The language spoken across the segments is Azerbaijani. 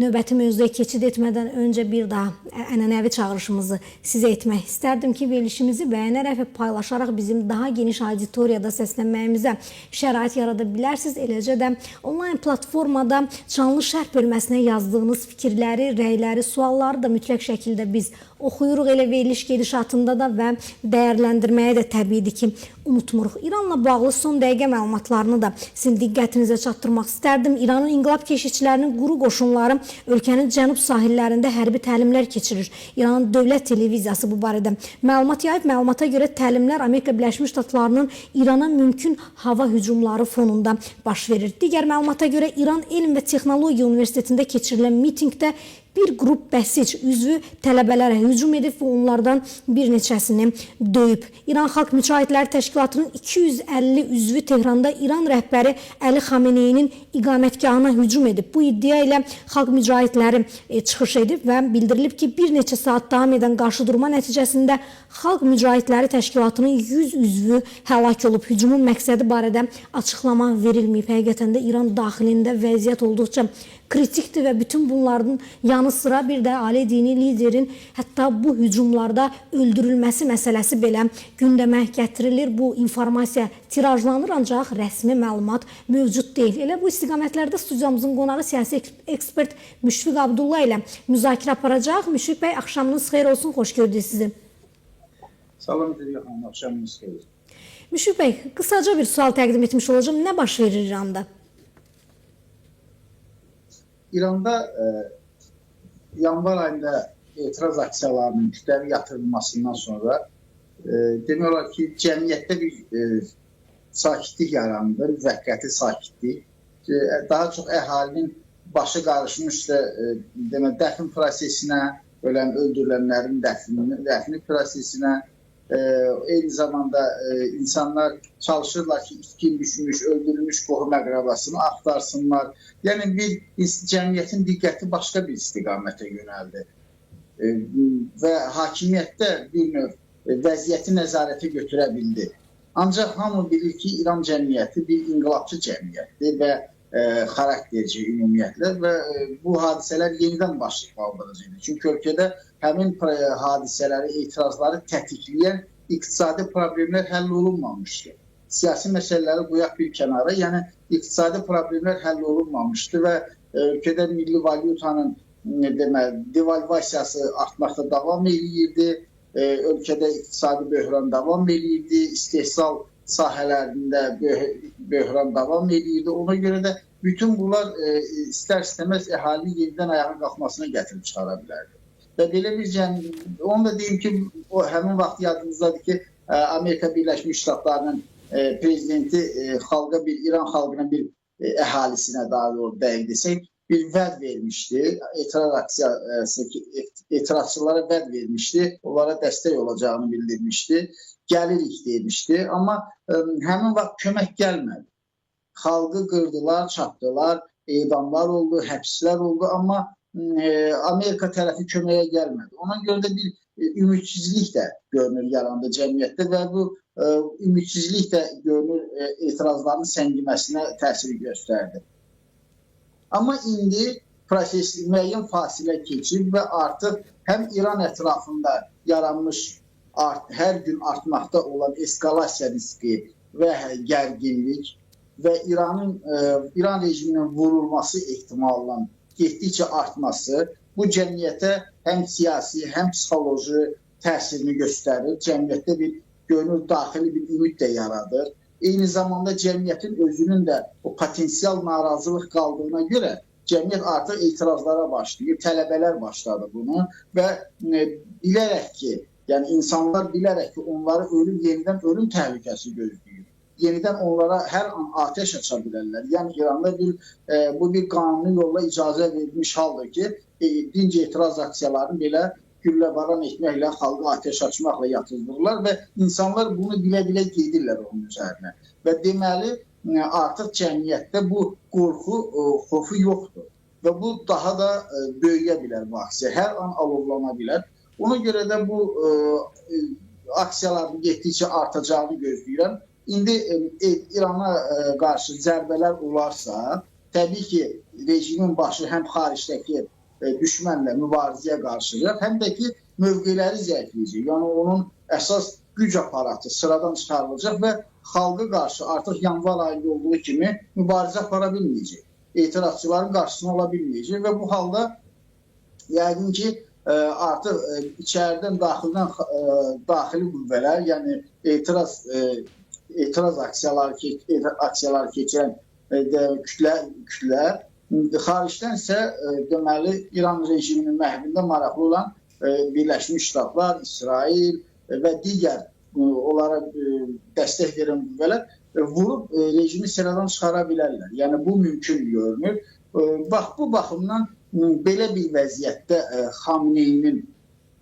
növbəti mövzuya keçid etmədən öncə bir daha ənənəvi çağırışımızı sizə etmək istərdim ki, verilişimizi bəyənərək və paylaşaraq bizim daha geniş auditoriyada səslənməyimizə şərait yarada bilərsiniz. Eləcə də onlayn platformada canlı şərh bölməsinə yazdığınız fikirləri, rəyləri, sualları da mütləq şəkildə biz oxuyuruq elə veriliş gedişatında da və dəyərləndirməyə də təbiidir ki, unutmuruq. İranla bağlı son dəqiqə məlumatlarını da sizin diqqətinizə çatdırmaq istərdim. İranın inqilab keşikçilərinin quru qoşunları ölkənin cənub sahillərində hərbi təlimlər keçirir. İranın dövlət televiziyası bu barədə məlumat yayıb. Məlumata görə təlimlər Amerika Birləşmiş Ştatlarının İrana mümkün hava hücumları fonunda baş verir. Digər məlumata görə İran Elm və Texnologiya Universitetində keçirilən mitinqdə bir qrup bəsic üzvü tələbələrə hücum edib və onlardan bir neçəsini döyüb. İran Xalq Mücahidləri Təşkilatının 250 üzvü Tehranda İran rəhbəri Əli Xameneyinin iqamətgahına hücum edib. Bu iddia ilə Xalq Mücahidləri çıxış edib və bildirilib ki, bir neçə saat davam edən qarşıdurma nəticəsində Xalq Mücahidləri Təşkilatının 100 üzvü həlak olub. Hücumun məqsədi barədə açıqlama verilməyib. Həqiqətən də İran daxilində vəziyyət olduqca kritikdir və bütün bunların yanı sıra bir də ali dini liderin hətta bu hücumlarda öldürülməsi məsələsi belə gündəmə gətirilir. Bu informasiya tirajlanır, ancaq rəsmi məlumat mövcud deyil. Elə bu istiqamətlərdə studiyamızın qonağı siyasi ekspert Müşfiq Abdullah ilə müzakirə aparacaq. Müşfiq bəy, axşamınız xeyir olsun, xoş gördük sizi. Salam Dilya xanım, axşamınız xeyir. Müşfiq bəy, qısaca bir sual təqdim etmiş olacağım. Nə baş verir İranda? İranda yanvar ayında etiraz aksiyalarının kütləvi yatırılmasından sonra demək olar ki, cəmiyyətdə bir sakitlik yarandı, müvəqqəti sakitlik. Daha çox əhalinin başı qarışmışdı dəfn prosesinə, ölən, öldürülənlərin dəfni prosesinə. Eyni zamanda insanlar çalışırlar ki, itkin düşmüş, öldürülmüş qohum əqrabasını axtarsınlar. Yəni bir cəmiyyətin diqqəti başqa bir istiqamətə yönəldi. Və hakimiyyətdə bir növ vəziyyəti nəzarətə götürə bildi. Ancaq hamı bilir ki, İran cəmiyyəti bir inqilabçı cəmiyyətdir və xarakterci ümumiyyətlə və bu hadisələr yenidən baş qaldırıcıdır. Çünki ölkədə həmin hadisələri, etirazları tətikləyən iqtisadi problemlər həll olunmamışdı. Siyasi məsələləri qoyaq bir kənara, yəni iqtisadi problemlər həll olunmamışdı və ölkədə milli valyutanın devalvasiyası artmaqda davam edirdi, ölkədə iqtisadi böhran davam edirdi, istehsal sahələrində böhran davam edirdi. Ona görə də bütün bunlar istər-istəməz əhalinin yenidən ayağa qalxmasına gətirib çıxara bilərdi. Və belə bir onu da deyim ki, o həmin vaxt yadınızdadır ki, Amerika Birləşmiş Ştatlarının prezidenti xalqa bir, İran xalqının bir əhalisinə daha doğru dəqiq desək, bir vəd vermişdi. Etirazçılara vəd vermişdi, onlara dəstək olacağını bildirmişdi. Gəlirik demişdi, amma həmin vaxt kömək gəlmədi. Xalqı qırdılar, çatdılar, edamlar oldu, həbslər oldu, amma Amerika tərəfi köməyə gəlmədi. Ona görə də bir ümidsizlik də görünür yarandı cəmiyyətdə və bu ümidsizlik də görünür etirazların səngiməsinə təsir göstərdi. Amma indi proses müəyyən fasilə keçib və artıq həm İran ətrafında yaranmış hər gün artmaqda olan eskalasiya riski və gərginlik və İran rejiminin vurulması ehtimalının getdikcə artması bu cəmiyyətə həm siyasi, həm psixoloji təsirini göstərir. Cəmiyyətdə bir görünür daxili bir ümid də yaradır. Eyni zamanda cəmiyyətin özünün də o potensial narazılıq qaldığına görə cəmiyyət artıq etirazlara başlayır. Tələbələr başladı bunu və bilərək ki, yəni insanlar bilərək ki, onları yenidən ölüm təhlükəsi gözləyir. Yenidən onlara hər an atəş aça bilərlər. Yəni İranda bu bir qanuni yolla icazə verilmiş haldır ki, dinc etiraz aksiyalarını belə gülləbaran etməklə, xalqı atəş açmaqla yatızdırırlar və insanlar bunu bilə-bilə gedirlər onun üzərinə. Və deməli, artıq cəmiyyətdə bu qorxu, xofu yoxdur. Və bu daha da böyüyə bilər bu aksiya. Hər an alovlana bilər. Ona görə də bu aksiyaların getdikcə artacağını gözləyirəm. İndi İrana qarşı zərbələr olarsa, təbii ki, rejimin başı həm xaricdəki düşmənlə mübarizəyə qarşılayacaq, həm də ki, mövqeləri zəifləyəcək. Yəni, onun əsas güc aparatı sıradan çıxarılacaq və xalqa qarşı artıq yanvar ayında olduğu kimi mübarizə apara bilməyəcək. Etirazçıların qarşısına ola bilməyəcək və bu halda yəqin ki, artıq içəridən, daxili qüvvələr, yəni etiraz aksiyaları keçirən kütlər, xaricdən isə deməli İran rejiminin məhvində maraqlı olan Birləşmiş Ştatlar, İsrail və digər onlara dəstək verən qüvvələr vurub rejimi sıradan çıxara bilərlər. Yəni bu mümkün görünür. Bax, bu baxımdan belə bir vəziyyətdə Xamneyinin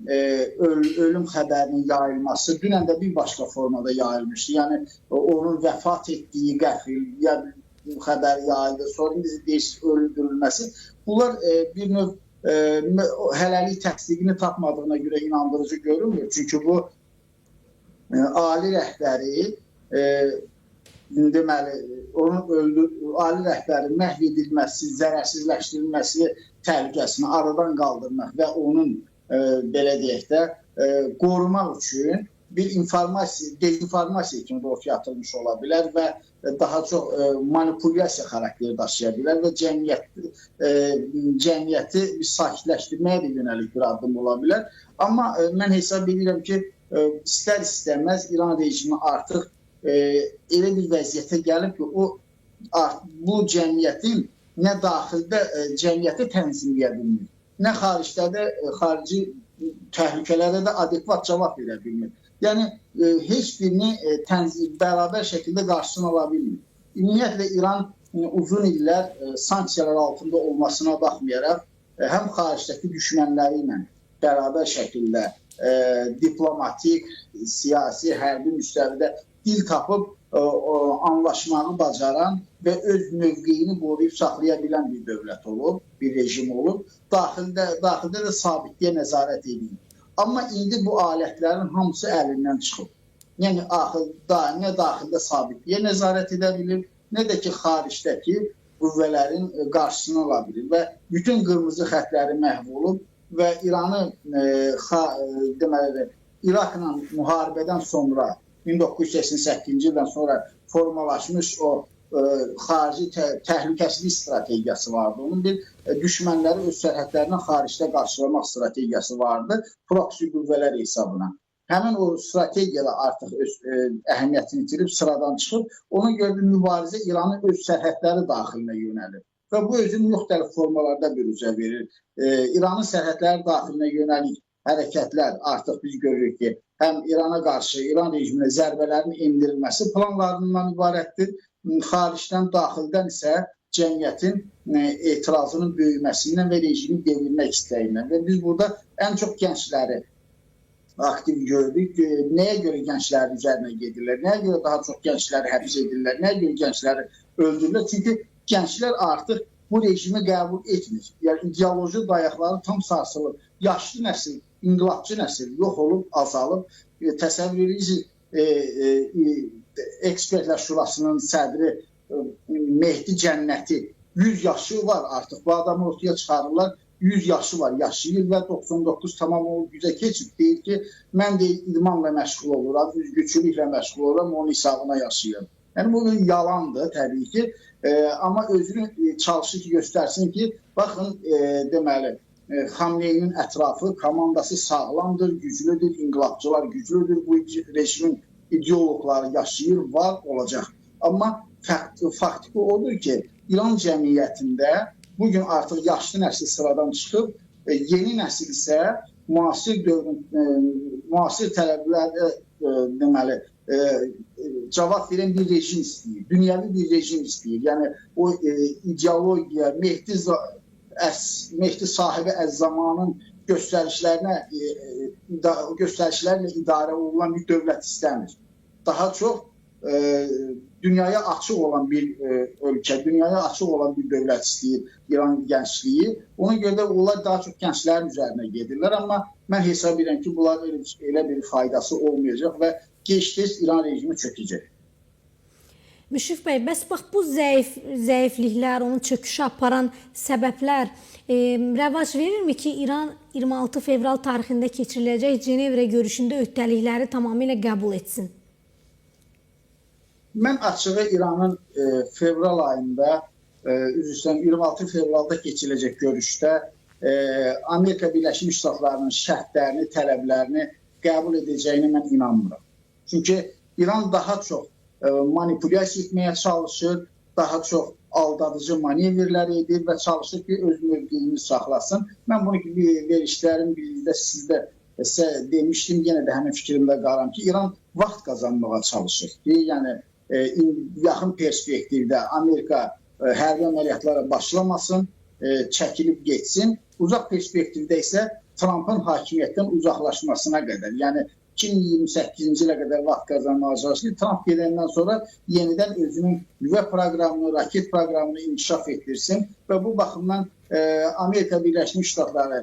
ölüm xəbərinin yayılması dünən də bir başqa formada yayılmışdı. Yəni onun vəfat etdiyi qəfil, ya xəbər yayıldı, sonra deyirsiniz öldürülməsi. Bunlar bir növ hələlik təsdiqini tapmadığına görə inandırıcı görünmür. Çünki bu ali rəhbəri deməli, onun ali rəhbərin məhv edilməsi, zərərsizləşdirilməsi təhlükəsini aradan qaldırmaq və onun belə deyək də qorumaq üçün bir dezinformasiya kimi də ortaya atılmış ola bilər və daha çox manipulyasiya xarakteri daşıya bilər və cəmiyyəti sakitləşdirməyə də yönəlik bir addım ola bilər. Amma mən hesab edirəm ki, istər-istəməz İran rejimi artıq elə bir vəziyyətə gəlib ki, bu cəmiyyətin nə daxildə cəmiyyəti tənzimləyə bilmir, nə xaricdə də xarici təhlükələrə də adekvat cavab verə bilmir. Yəni, heç birini bərabər şəkildə qarşısına ala bilmir. Ümumiyyətlə, İran uzun illər sanksiyalar altında olmasına baxmayaraq, həm xaricdəki düşmənləri ilə bərabər şəkildə diplomatik, siyasi, hərbi müstəvidə dil tapıb anlaşmağı bacaran və öz mövqeyini qoruyub saxlaya bilən bir dövlət olub, bir rejim olub. Daxildə də sabitliyə nəzarət edin. Amma indi bu alətlərin hamısı əlindən çıxıb. Yəni, nə daxildə sabitliyə nəzarət edə bilir, nə də ki, xaricdəki qüvvələrin qarşısını ala bilir və bütün qırmızı xətləri məhv olub və İranı, deməli, İraqla müharibədən sonra 1988-ci ildən sonra formalaşmış o xarici təhlükəsizlik strategiyası vardı. Onun bir düşmənləri öz sərhədlərindən xaricdə qarşılamaq strategiyası vardı, proksi qüvvələr hesabına. Həmin o strategiyada artıq öz əhəmiyyətini itirib, sıradan çıxıb, ona görə mübarizə İranın öz sərhədləri daxilinə yönəlir. Və bu özünü müxtəlif formalarda büruzə verir. İranın sərhədləri daxilinə yönəlik hərəkətlər artıq biz görürük ki, həm İrana qarşı, İran rejiminə zərbələrin endirilməsi planlarından ibarətdir. Xaricdən, daxildən isə cəmiyyətin etirazının böyüməsindən və rejimi devirmək istəyindən. Və biz burada ən çox gəncləri aktiv gördük. Nəyə görə gənclərin üzərinə gedirlər? Nəyə görə daha çox gəncləri həbs edirlər? Nəyə görə gəncləri öldürürlər? Çünki gənclər artıq bu rejimi qəbul etmir. Yəni, ideoloji dayaqları tam sarsılıb. Yaşlı nəsil, inqilabçı nəsil yox olub, azalıb. Təsəvvür edirsiniz, Ekspertlər Şurasının sədri Mehdi Cənnəti 100 yaşı var artıq. Bu adamı ortaya çıxarırlar. 100 yaşı var, yaşayır və 99 tamam o güzə keçib. Deyir ki, mən deyil idmanla məşğul oluram, üzgüçülüklə məşğul oluram, onun hesabına yaşayıram. Yəni, bu yalandır təbii ki. Amma özünü çalışır ki, göstərsin ki, baxın, deməli, Xamneyinin ətrafı, komandası sağlamdır, güclüdür, inqilabçılar güclüdür, bu rejimin ideoloqları yaşayır, var, olacaq. Amma faktiki odur ki, İran cəmiyyətində bugün artıq yaşlı nəsil sıradan çıxıb, yeni nəsil isə müasir tələblərə deməli, cavab verən bir rejim istəyir, dünyəvi bir rejim istəyir. Yəni, o ideologiya, Mehdi sahibi Əz-Zamanın göstərişlərlə idarə olunan bir dövlət istəmir. Daha çox dünyaya açıq olan bir ölkə, dünyaya açıq olan bir dövlət istəyir İran gəncliyi. Ona görə də onlar daha çox gənclərin üzərinə gedirlər. Amma mən hesab edirəm ki, bunlar elə bir faydası olmayacaq və gec-tez İran rejimi çökəcək. Müşfiq bəy, bəs bax bu zəifliklər, onun çöküşü aparan səbəblər rəvac verirmi ki, İran 26 fevral tarixində keçiriləcək Cenevrə görüşündə öhdəlikləri tamamilə qəbul etsin? Mən açığı İranın fevral ayında, 26 fevralda keçiriləcək görüşdə Amerika Birləşmiş Ştatlarının şərtlərini, tələblərini qəbul edəcəyini mən inanmıram. Çünki İran daha çox manipulyasiya etməyə çalışır, daha çox aldadıcı manevrlər edir və çalışır ki, öz mövqeyini saxlasın. Mən bunu verişlərin birində sizdə demişdim, yenə də həmin fikrimdə qalıram ki, İran vaxt qazanmağa çalışır ki, yəni yaxın perspektivdə Amerika hərbi əməliyyatlara başlamasın, çəkilib geçsin. Uzaq perspektivdə isə Trumpın hakimiyyətdən uzaqlaşmasına qədər, yəni 2028-ci ilə qədər vaxt qazanmağa çalışır. Trump gedəndən sonra yenidən özünün nüvə proqramını, raket proqramını inkişaf etdirsin və bu baxımdan Amerika Birləşmiş Ştatları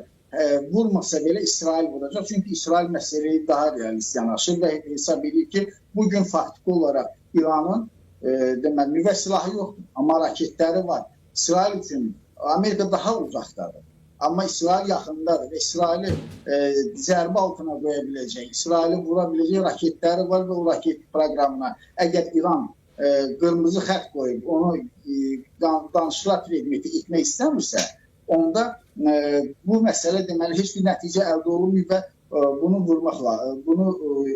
vurmasa belə İsrail vuracaq. Çünki İsrail məsələyə daha realist yanaşır və hesab edir ki, bugün faktiki olaraq İranın nüvə silahı yoxdur, amma raketləri var. İsrail üçün Amerika daha uzaqdadır. Amma İsrail yaxındadır və İsraili zərbə altına qoya biləcək, İsraili vura biləcək raketləri var və o raket proqramına əgər İran qırmızı xətt qoyub, onu danışıqlar predmeti etmək istəmirsə, onda bu məsələ deməli heç bir nəticə əldə olunmayıb və bunu vurmaqla, bunu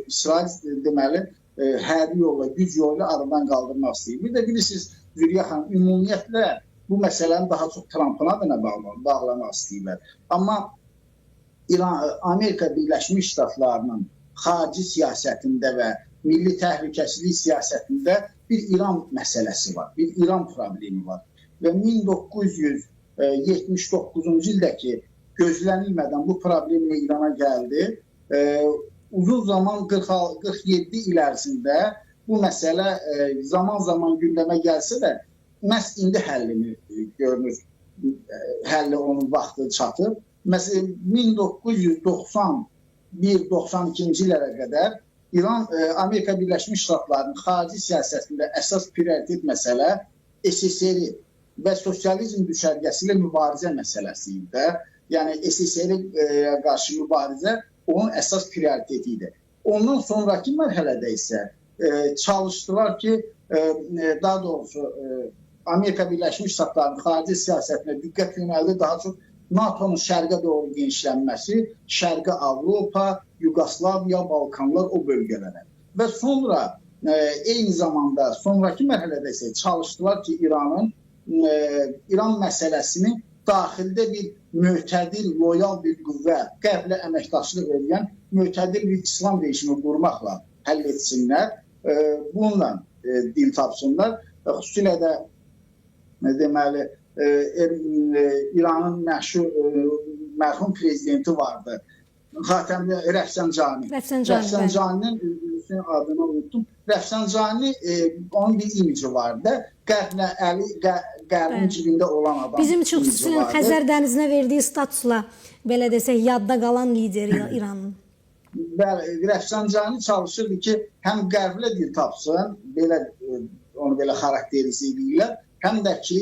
İsrail deməli hərbi yolla, güc yolla aradan qaldırmaq istəyir. Bir də bilirsiniz, Züleyxa xanım, ümumiyyətlə bu məsələni daha çox Trumpın adına bağlamaq istəyirlər. Amma Amerika Birləşmiş Ştatlarının xarici siyasətində və milli təhlükəsizlik siyasətində bir İran məsələsi var, bir İran problemi var. Və 1979-cu ildəki gözlənilmədən bu problemlə İrana gəldi. Uzun zaman 47 il ərzində bu məsələ zaman-zaman gündəmə gəlsə də məhz indi həllini görünür, həlli onun vaxtı çatıb. Məsələn, 1991-92-ci illərə qədər İran, Amerika Birləşmiş Ştatlarının xarici siyasətində əsas prioritet məsələ SSR-i və sosializm düşərgəsi ilə mübarizə məsələsi idi. Yəni, SSR-ə qarşı mübarizə onun əsas prioriteti idi. Ondan sonraki mərhələdə isə çalışdılar ki, daha doğrusu Amerika Birləşmiş Ştatlarının xarici siyasətinə diqqət yönəldi, daha çox NATO'nun şərqə doğru genişlənməsi, Şərqi Avropa, Yugoslaviya, Balkanlar o bölgələrə. Və sonra eyni zamanda sonraki mərhələdə isə çalışdılar ki, İran məsələsini daxildə bir mötədil, loyal bir qüvvə, qərblə əməkdaşlıq edən mötədil bir İslam rejimi qurmaqla həll etsinlər, bununla dil tapsınlar. Xüsusilə də deməli, İranın məşhur mərhum prezidenti vardı. Xatəmli Rəfsanjani. Rəfsanjaninin adını unuttum. Rəfsanjani, onun bir imici vardı. Qərbin cibində olan adam. Bizim çox xüsusilə Xəzər dənizinə verdiyi statusla, belə desək, yadda qalan lideri İranın. Bəli, Rəfsanjani çalışırdı ki, həm qərblə dil tapsın, onu belə xarakterize edirlər, həm də ki,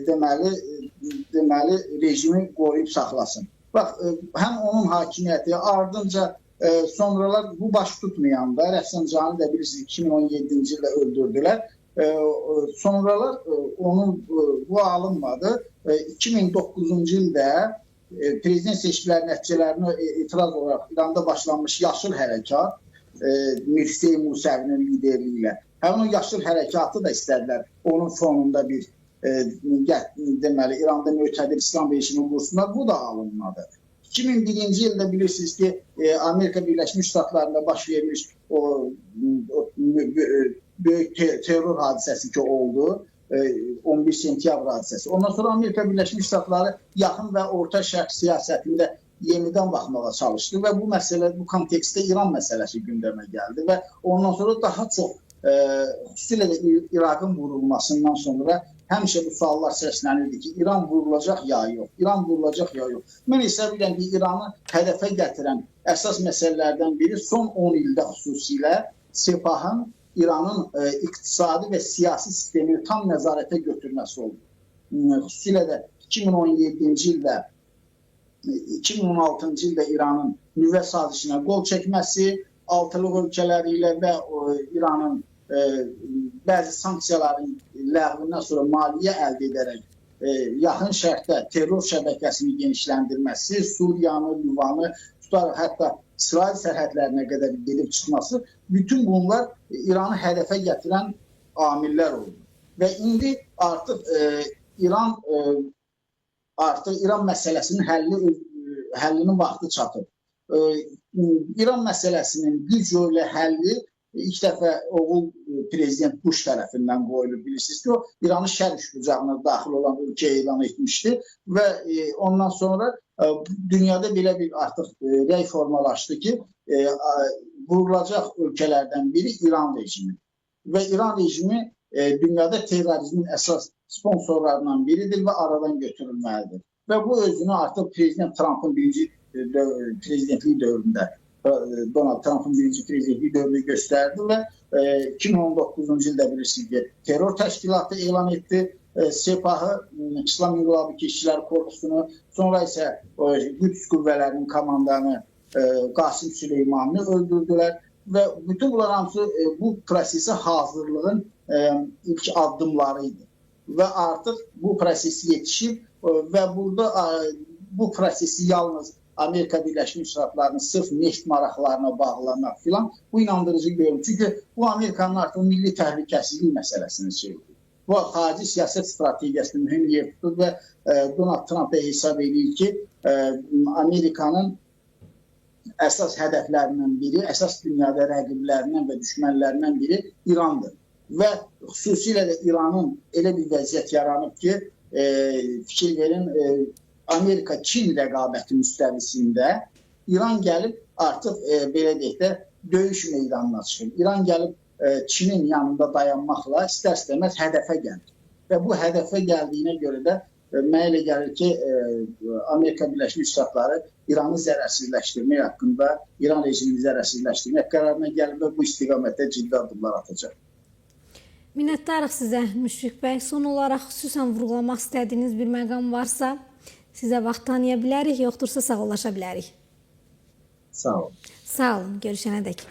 deməli rejimi qoruyub saxlasın. Bax, həm onun hakimiyyəti, ardınca sonralar bu baş tutmayanda, Rəfsanjani də bilirsiniz 2017-ci ildə öldürdülər. Sonralar onun bu alınmadı. 2009-cu ildə prezident seçkiləri nəticələrinə etiraz olaraq İranda başlanmış yaşıl hərəkat, Mirsəy Musəvinin liderliyi ilə, həmin o yaşıl hərəkatı da istədilər onun fonunda bir deməli İranda mötədil İslam rejimi qursunlar, bu da alınmadı. 2001-ci ildə bilirsiniz ki, Amerika Birləşmiş Ştatlarında baş vermiş o böyük terror hadisəsi ki oldu, 11 sentyabr hadisəsi. Ondan sonra Amerika Birləşmiş Ştatları yaxın və orta şərq siyasətində yenidən baxmağa çalışdı və bu məsələ, bu kontekstdə İran məsələsi gündəmə gəldi və ondan sonra daha çox, xüsusilə də İraqın vurulmasından sonra həmişə bu suallar səslənirdi ki, İran vurulacaq ya yox, İran vurulacaq ya yox. Mən hesab edirəm ki, İranı hədəfə gətirən əsas məsələlərdən biri son 10 ildə xüsusilə Sepahın İranın iqtisadi və siyasi sistemini tam nəzarətə götürməsi oldu. Xüsusilə də 2017-ci ildə 2016-cı ildə İranın nüvə sazişinə qol çəkməsi, altılıq ölkələri ilə və İranın bəzi sanksiyaların ləğvindən sonra maliyyə əldə edərək yaxın şərqdə terror şəbəkəsini genişləndirməsi, Suriyanı, Livanı tutaraq hətta İsrail sərhədlərinə qədər gedib çıxması, bütün bunlar İranı hədəfə gətirən amillər oldu. Və indi artıq İran məsələsinin həllinin vaxtı çatıb. İran məsələsinin güc ilə həlli ilk dəfə oğul prezident Bush tərəfindən qoyulub. Bilirsiniz ki, o İranı şər üçbucağına daxil olan ölkə elan etmişdi və ondan sonra dünyada belə bir artıq rəy formalaşdı ki, vurulacaq ölkələrdən biri İran rejimi. Və İran rejimi dünyada terrorizmin əsas sponsorlarından biridir və aradan götürülməlidir. Və bu özünü artıq Prezident Trump'ın birinci prezidentlik dövründə, Donald Trump'ın birinci prezidentlik dövrünü göstərdi və 2019-cu ildə bilirsiniz ki, terror təşkilatı elan etdi. Sepahı, İslam İnqilabı Keşikçiləri Korpusunu, sonra isə Qüds qüvvələrinin komandanı Qasım Süleymanını öldürdülər və bütün bunlar hamısı bu prosesə hazırlığın ilk addımları idi. Və artıq bu proses yetişib və burada bu prosesi yalnız Amerika Birləşmiş Ştatlarının sırf neft maraqlarına bağlamaq filan bu inandırıcı görünür. Çünki bu Amerikanın artıq milli təhlükəsizlik məsələsini çevirdi. Bu xarici siyasət strategiyasını mühüm yer tutur və Donald Trump da hesab edir ki, Amerikanın əsas hədəflərindən biri, əsas dünyada rəqiblərindən və düşmənlərindən biri İrandır. Və xüsusilə də İranın elə bir vəziyyət yaranıb ki, fikir verin, Amerika-Çin rəqabəti müstəvisində İran gəlib artıq belə deyək də döyüş meydanına çıxır. İran gəlib Çinin yanında dayanmaqla istər-istəməz hədəfə gəlir. Və bu hədəfə gəldiyinə görə də mənə elə gəlir ki, Amerika Birləşmiş Ştatları İranı zərərsizləşdirmək haqqında, İran rejimini zərərsizləşdirmək qərarına gəlib və bu istiqamətdə ciddi addımlar atacaq. Minnətdarıq sizə Müşfiq bəy. Son olaraq xüsusən vurğulamaq istədiyiniz bir məqam varsa sizə vaxt tanıya bilərik, yoxdursa sağollaşa bilərik. Sağ olun. Sağ olun, görüşənə dək.